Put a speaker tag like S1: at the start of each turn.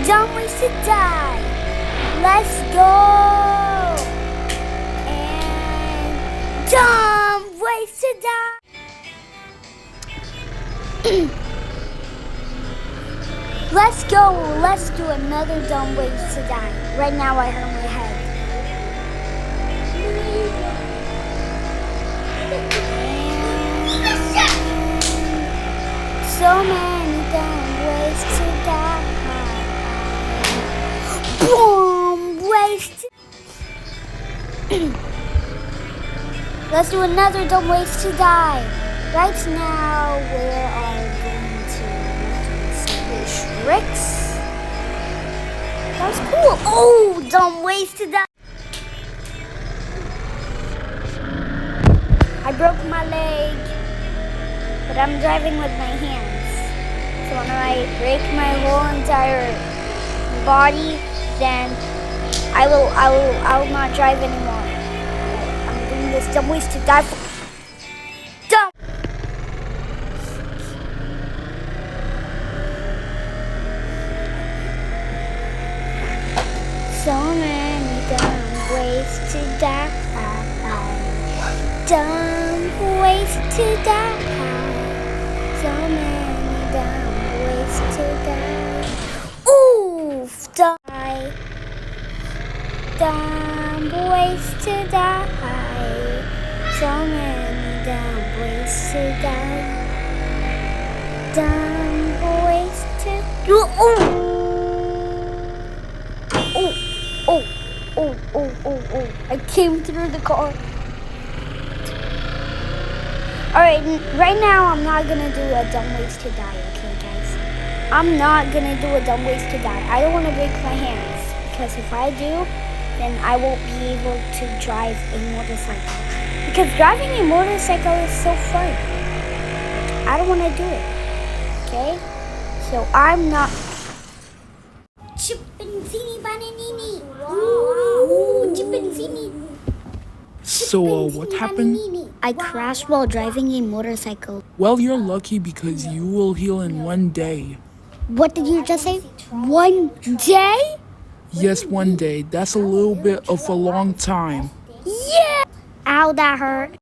S1: Dumb Ways to Die. Let's go. And Dumb Ways to Die. Let's go. Let's do another Dumb Ways to Die. Right now I hurt my head. So many dumb ways to die. Boom! Waste. Let's do another Dumb Ways to Die. Right now, we are going to do some tricks. That was cool. Oh, Dumb Ways to Die. I broke my leg, but I'm driving with my hands. So when I break my whole entire body, then I will not drive anymore. I'm doing this Dumb Ways to Die. Dumb. So many dumb ways to die. Dumb ways to die. So many dumb ways to die. Oof, die. Dumb ways to die. So many dumb ways to die. Dumb ways to oh. I came through the car. Alright, right now I'm not gonna do a Dumb Ways to Die, okay guys? I'm not gonna do a Dumb Ways to Die. I don't wanna break my hands, because if I do, then I won't be able to drive a motorcycle. Because driving a motorcycle is so fun. I don't wanna do it, okay? So I'm not... Chimpanzini bananini. Ooh, chimpanzini.
S2: So, what happened?
S1: I crashed while driving a motorcycle.
S2: Well, you're lucky because you will heal in 1 day.
S1: What did you just say? 1 day?
S2: Yes, 1 day. That's a little bit of a long time.
S1: Yeah! Ow, that hurt.